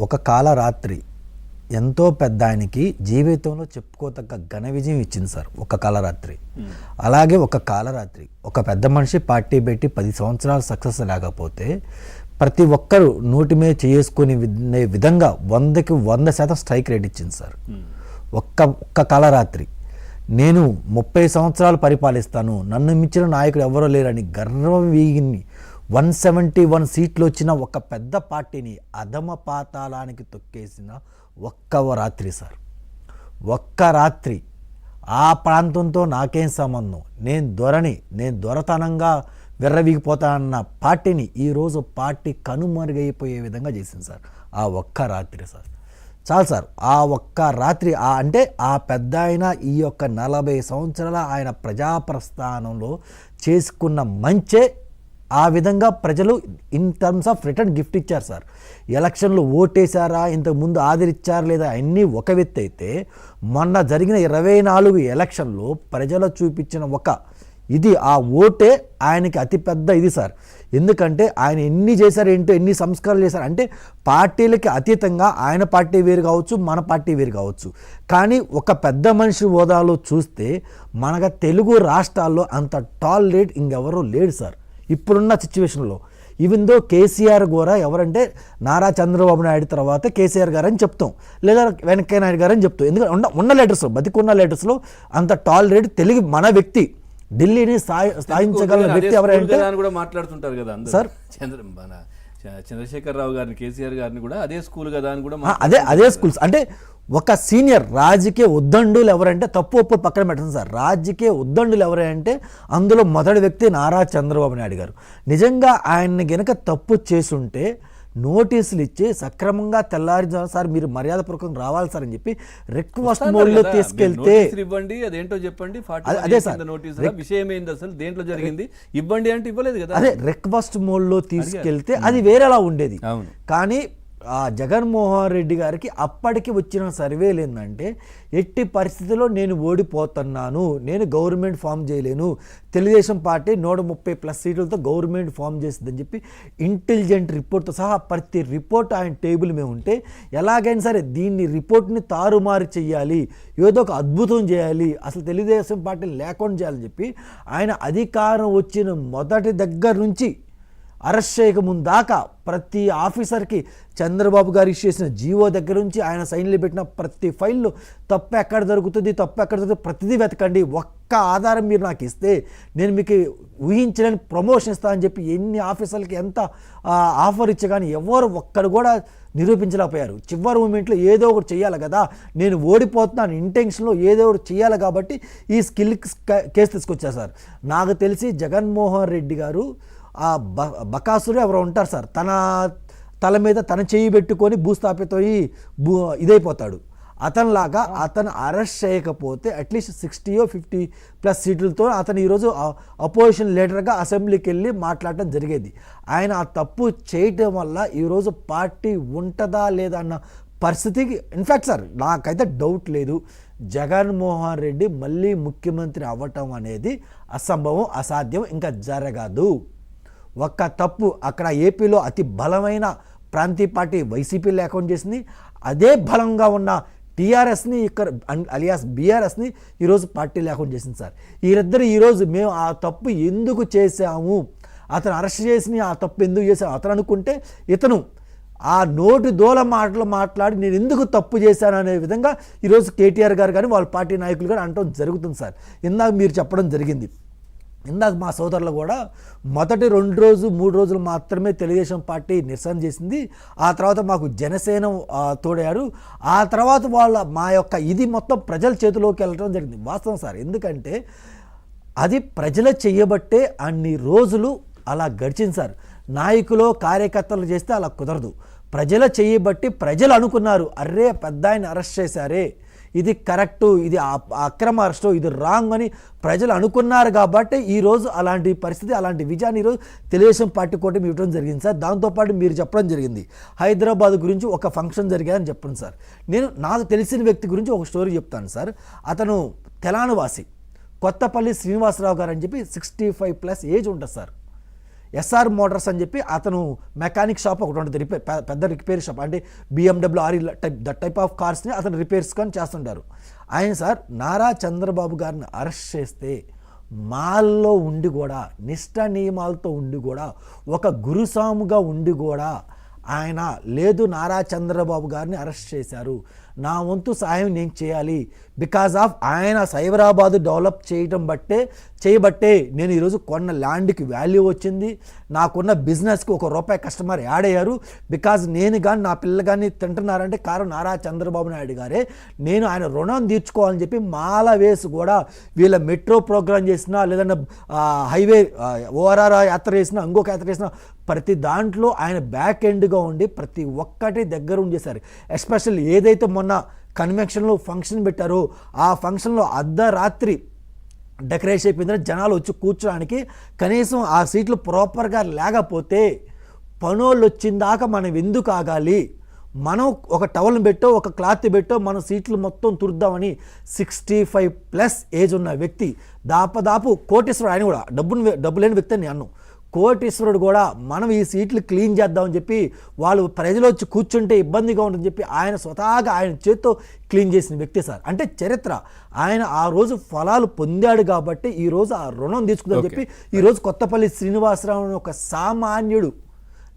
ఒక కాలరాత్రి ఎంతో పెద్ద ఆయనకి జీవితంలో చెప్పుకోతగ్గ ఘన విజయం ఇచ్చింది సార్. ఒక కాలరాత్రి. అలాగే ఒక కాలరాత్రి ఒక పెద్ద మనిషి పార్టీ పెట్టి 10 సంవత్సరాలు సక్సెస్ లేకపోతే ప్రతి ఒక్కరు నోటి మీద చేసుకునే విధంగా 100కి 100% స్ట్రైక్ రేట్ ఇచ్చింది సార్. ఒక్క కాలరాత్రి నేను 30 సంవత్సరాలు పరిపాలిస్తాను, నన్ను మించిన నాయకుడు ఎవరో లేరని గర్వం వీగిని 171 సీట్లు వచ్చిన ఒక పెద్ద పార్టీని అధమ పాతాళానికి తొక్కేసిన ఒక్క రాత్రి సార్. ఒక్క రాత్రి. ఆ ప్రాంతంతో నాకేం సంబంధం, నేను దొరతనంగా విర్రవీగిపోతానన్న పార్టీని ఈరోజు పార్టీ కనుమరుగైపోయే విధంగా చేసింది సార్. ఆ ఒక్క రాత్రి సార్. చాలు సార్. ఆ ఒక్క రాత్రి అంటే ఆ పెద్ద ఆయన ఈ యొక్క 40 సంవత్సరాల ఆయన ప్రజాప్రస్థానంలో చేసుకున్న మంచే ఆ విధంగా ప్రజలు in terms of return gift ఇచ్చారు సార్. ఎలక్షన్లు ఓటేశారా, ఇంతకుముందు ఆదరించారా లేదా అన్నీ ఒక వ్యక్తి అయితే, మొన్న జరిగిన 24 ఎలక్షన్లో ప్రజలు చూపించిన ఆ ఓటే ఆయనకి అతిపెద్ద ఇది సార్. ఎందుకంటే ఆయన ఎన్ని చేశారు ఏంటో, ఎన్ని సంస్కారాలు చేశారు అంటే పార్టీలకి అతీతంగా ఆయన పార్టీ వేరు కావచ్చు, మన పార్టీ వేరు కావచ్చు, కానీ ఒక పెద్ద మనిషి హోదాలో చూస్తే మనకు తెలుగు రాష్ట్రాల్లో అంత టాల్ రేట్ ఇంకెవరూ లేడు సార్ ఇప్పుడున్న సిచ్యువేషన్లో. ఈవెన్ దో కేసీఆర్ కూడా ఎవరంటే నారా చంద్రబాబు నాయుడు తర్వాత కేసీఆర్ గారు అని చెప్తాం, లేదా వెంకయ్య నాయుడు గారు అని చెప్తాం. ఎందుకంటే ఉన్న లీడర్స్లో, బతికున్న లీడర్స్లో అంత టాల్ రేట్ తెలుగు మన వ్యక్తి, ఢిల్లీని స్థాయించగల వ్యక్తి ఎవరంటే కూడా మాట్లాడుతుంటారు కదా సార్. చంద్రశేఖర్ రావు గారిని, కేసీఆర్ గారిని కూడా అదే స్కూల్ కదా అని కూడా అదే స్కూల్స్. అంటే ఒక సీనియర్ రాజకీయ ఉద్దండులు ఎవరంటే, తప్పు ఒప్పు పక్కన పెట్టండి సార్, రాజకీయ ఉద్దండులు ఎవరంటే అందులో మొదటి వ్యక్తి నారా చంద్రబాబు నాయుడు గారు. నిజంగా ఆయన్ని గనక తప్పు చేసుంటే నోటీసులు ఇచ్చి సక్రమంగా తెల్లారిజాము సార్ మీరు మర్యాదపూర్వకంగా రావాలి సార్ అని చెప్పి రిక్వెస్ట్ మోడ్లో తీసుకెళ్తే ఇవ్వండి, అదేంటో చెప్పండి, అదే సార్ విషయం ఏంది, అసలు దేంట్లో జరిగింది ఇవ్వండి అంటే ఇవ్వలేదు కదా. అదే రిక్వెస్ట్ మోడ్లో తీసుకెళ్తే అది వేరేలా ఉండేది. కానీ జగన్మోహన్ రెడ్డి గారికి అప్పటికి వచ్చిన సర్వేలు ఏంటంటే, ఎట్టి పరిస్థితుల్లో నేను ఓడిపోతున్నాను, నేను గవర్నమెంట్ ఫామ్ చేయలేను, తెలుగుదేశం పార్టీ 130+ సీట్లతో గవర్నమెంట్ ఫామ్ చేస్తుందని చెప్పి ఇంటెలిజెంట్ రిపోర్ట్తో సహా ప్రతి రిపోర్ట్ ఆయన టేబుల్ మీద ఉంటే, ఎలాగైనా సరే దీన్ని రిపోర్ట్ని తారుమారు చేయాలి, ఏదో ఒక అద్భుతం చేయాలి, అసలు తెలుగుదేశం పార్టీ లేకుండా చేయాలని చెప్పి ఆయన అధికారం వచ్చిన మొదటి దగ్గర నుంచి అరెస్ట్ చేయకముందు దాకా ప్రతి ఆఫీసర్కి చంద్రబాబు గారు ఇష్యూ చేసిన జీవో దగ్గర నుంచి ఆయన సైన్లు పెట్టిన ప్రతి ఫైల్లో తప్పు ఎక్కడ దొరుకుతుంది ప్రతిదీ వెతకండి, ఒక్క ఆధారం మీరు నాకు ఇస్తే నేను మీకు ఊహించలేని ప్రమోషన్ ఇస్తా అని చెప్పి ఎన్ని ఆఫీసర్లకి ఎంత ఆఫర్ ఇచ్చా కానీ ఎవరు ఒక్కడు కూడా నిరూపించలేకపోయారు. చివరి మూమెంట్లో ఏదో ఒకటి చేయాలి కదా, నేను ఓడిపోతున్నాను ఇంటెన్షన్లో ఏదో ఒకటి చేయాలి కాబట్టి ఈ స్కిల్ కేసు తీసుకొచ్చారు సార్. నాకు తెలిసి జగన్మోహన్ రెడ్డి గారు బకాసురు ఎవరో ఉంటారు సార్, తన తల మీద తన చేయి పెట్టుకొని భూస్థాపితోయి ఇదైపోతాడు. అతనిలాగా అతను అరెస్ట్ చేయకపోతే అట్లీస్ట్ 60-50+ సీట్లతో అతను ఈరోజు అపోజిషన్ లీడర్గా అసెంబ్లీకి వెళ్ళి మాట్లాడటం జరిగేది. ఆయన ఆ తప్పు చేయటం వల్ల ఈరోజు పార్టీ ఉంటుందా లేదా అన్న పరిస్థితికి, ఇన్ఫ్యాక్ట్ సార్ నాకైతే డౌట్ లేదు, జగన్మోహన్ రెడ్డి మళ్ళీ ముఖ్యమంత్రి అవ్వటం అనేది అసంభవం, అసాధ్యం, ఇంకా జరగదు. ఒక్క తప్పు అక్కడ ఏపీలో అతి బలమైన ప్రాంతీయ పార్టీ వైసీపీ లేకుండా చేసింది, అదే బలంగా ఉన్న టీఆర్ఎస్ని ఇక్కడ అలియాస్ బీఆర్ఎస్ని ఈరోజు పార్టీ లేకుండా చేసింది సార్. వీరిద్దరు ఈరోజు మేము ఆ తప్పు ఎందుకు చేశాము, అతను అరెస్ట్ చేసి ఆ తప్పు ఎందుకు చేశాము అతను అనుకుంటే, ఇతను ఆ నోటి దోల మాటలు మాట్లాడి నేను ఎందుకు తప్పు చేశాను అనే విధంగా ఈరోజు కేటీఆర్ గారు కానీ వాళ్ళ పార్టీ నాయకులు కానీ అంటం జరుగుతుంది సార్. ఇందాక మీరు చెప్పడం జరిగింది, ఇందాక మా సోదరులు కూడా మొదటి 2 రోజులు 3 రోజులు మాత్రమే తెలుగుదేశం పార్టీ నిరసన చేసింది, ఆ తర్వాత మాకు జనసేన తోడారు, ఆ తర్వాత మా యొక్క ఇది మొత్తం ప్రజల చేతిలోకి వెళ్ళడం జరిగింది. వాస్తవం సార్, ఎందుకంటే అది ప్రజలు చేయబట్టే అన్ని రోజులు అలా గడిచింది సార్. నాయకులు కార్యకర్తలు చేస్తే అలా కుదరదు, ప్రజలు చేయబట్టి ప్రజలు అనుకున్నారు, అర్రే పెద్ద ఆయన అరెస్ట్ చేశారే, ఇది కరెక్టు, ఇది అక్రమ అరెస్టు, ఇది రాంగ్ అని ప్రజలు అనుకున్నారు కాబట్టి ఈరోజు అలాంటి పరిస్థితి, అలాంటి విజయాన్ని ఈరోజు తెలుగుదేశం పార్టీ కూటమి ఇవ్వడం జరిగింది సార్. దాంతోపాటు మీరు చెప్పడం జరిగింది హైదరాబాద్ గురించి ఒక ఫంక్షన్ జరిగాయని చెప్పండి సార్. నాకు తెలిసిన వ్యక్తి గురించి ఒక స్టోరీ చెప్తాను సార్. అతను తెలంగాణ వాసి, కొత్తపల్లి శ్రీనివాసరావు గారు అని చెప్పి 65+ ఏజ్ ఉంటుంది సార్. ఎస్ఆర్ మోటార్స్ అని చెప్పి అతను మెకానిక్ షాప్ ఒకటి ఉంటుంది, పెద్ద రిపేర్ షాప్, అంటే బిఎండబ్ల్యూ ఆర్ టైప్ ఆఫ్ కార్స్ని అతను రిపేర్స్ కానీ చేస్తుంటారు. ఆయన సార్ నారా చంద్రబాబు గారిని అరెస్ట్ చేస్తే మాల్లో ఉండి కూడా, నిష్ఠ నియమాలతో ఉండి కూడా, ఒక గురుస్వాముగా ఉండి కూడా ఆయన లేదు నారా చంద్రబాబు గారిని అరెస్ట్ చేశారు, నా వంతు సాయం నేను చేయాలి, బికాజ్ ఆఫ్ ఆయన సైబరాబాద్ డెవలప్ చేయబట్టే నేను ఈరోజు కొన్న ల్యాండ్కి వాల్యూ వచ్చింది, నాకున్న బిజినెస్కి ₹1 కస్టమర్ యాడ్ అయ్యారు, బికాజ్ నేను కానీ నా పిల్లలు కానీ తింటున్నారంటే కారణం నారా చంద్రబాబు నాయుడు గారే, నేను ఆయన రుణం తీర్చుకోవాలని చెప్పి మాల వేసి కూడా వీళ్ళ మెట్రో ప్రోగ్రామ్ చేసినా, లేదన్నా హైవే ఓఆర్ఆర్ యాత్ర చేసినా, ఇంకొక యాత్ర చేసినా, ప్రతి దాంట్లో ఆయన బ్యాక్ ఎండ్గా ఉండి ప్రతి ఒక్కటి దగ్గర ఉండి చేశారు. ఎస్పెషల్లీ ఏదైతే మొన్న కన్వెన్షన్లో ఫంక్షన్ పెట్టారో ఆ ఫంక్షన్లో అర్ధరాత్రి డెకరేషన్ అయిపోయిందని జనాలు వచ్చి కూర్చోడానికి కనీసం ఆ సీట్లు ప్రాపర్గా లేకపోతే పనోళ్ళు వచ్చిందాక మనం ఎందుకు ఆగాలి, మనం ఒక టవల్ని పెట్టో ఒక క్లాత్ పెట్టో మనం సీట్లు మొత్తం తుర్దామని 65+ ఏజ్ ఉన్న వ్యక్తి, దాదాపు కోటీశ్వరుడు, ఆయన కూడా డబ్బు లేని వ్యక్తి అని అన్ను, కోటీశ్వరుడు కూడా మనం ఈ సీట్లు క్లీన్ చేద్దామని చెప్పి వాళ్ళు ప్రజలు వచ్చి కూర్చుంటే ఇబ్బందిగా ఉంటుందని చెప్పి ఆయన స్వతహాగా ఆయన చేత్తో క్లీన్ చేసిన వ్యక్తి సార్. అంటే చరిత్ర, ఆయన ఆ రోజు ఫలాలు పొందాడు కాబట్టి ఈరోజు ఆ రుణం తీసుకుందని చెప్పి ఈరోజు కొత్తపల్లి శ్రీనివాసరావు అని ఒక సామాన్యుడు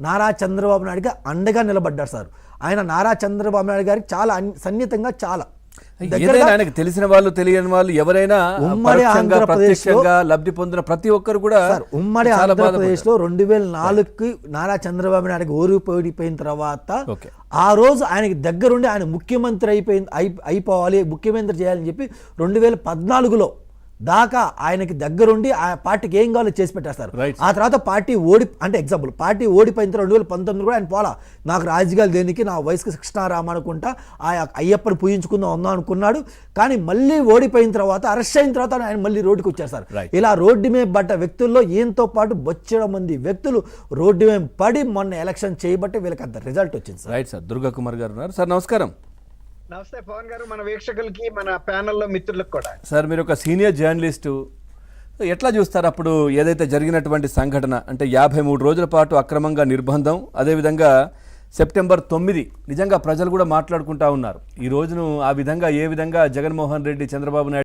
నారా చంద్రబాబు నాయుడుగా అండగా నిలబడ్డారు సార్. ఆయన నారా చంద్రబాబు నాయుడు గారికి చాలా సన్నిహితంగా చాలా ఆయనకు తెలిసిన వాళ్ళు తెలియని వాళ్ళు ఎవరైనా ప్రత్యక్షంగా లబ్ధి పొందిన ప్రతి ఒక్కరు కూడా ఉమ్మడి ఆంధ్రప్రదేశ్ లో 2004కి నారా చంద్రబాబు నాయుడుకి ఓడిపోయిన తర్వాత ఆ రోజు ఆయనకి దగ్గరుండి ఆయన ముఖ్యమంత్రి అయిపోవాలి, ముఖ్యమంత్రి చేయాలని చెప్పి 2014లో దాకా ఆయనకి దగ్గరుండి ఆ పార్టీకి ఏం కావాలో చేసి పెట్టేస్తారు. ఆ తర్వాత పార్టీ పార్టీ ఓడిపోయిన తర్వాత 2019 కూడా ఆయన పోలా, నాకు రాజకీయాలు దేనికి, నా వయసుకి కృష్ణారామ అనుకుంటా ఆ అయ్యప్పని పూజించుకుందాం ఉందాం అనుకున్నాడు. కానీ మళ్ళీ ఓడిపోయిన తర్వాత అరెస్ట్ అయిన తర్వాత ఆయన మళ్ళీ రోడ్డుకి వచ్చారు సార్. ఇలా రోడ్డు మీద పడ్డ వ్యక్తుల్లో ఈయనతో పాటు బొచ్చడం మంది వ్యక్తులు రోడ్డు మీద పడి మొన్న ఎలక్షన్ చేయబట్టి వీళ్ళకి అంత రిజల్ట్ వచ్చింది sir. Right sir. Durga Kumar గారు ఉన్నారు సార్, నమస్కారం. నమస్తే పవన్ గారు, మన వీక్షకులకి మన ప్యానెల్లో మిత్రులకు కూడా. సార్ మీరు ఒక సీనియర్ జర్నలిస్టు, ఎట్లా చూస్తారు అప్పుడు ఏదైతే జరిగినటువంటి సంఘటన, అంటే 53 రోజుల పాటు అక్రమంగా నిర్బంధం, అదేవిధంగా సెప్టెంబర్ 9 నిజంగా ప్రజలు కూడా మాట్లాడుకుంటా ఉన్నారు, ఈ రోజును ఆ విధంగా ఏ విధంగా జగన్మోహన్ రెడ్డి చంద్రబాబు నాయుడు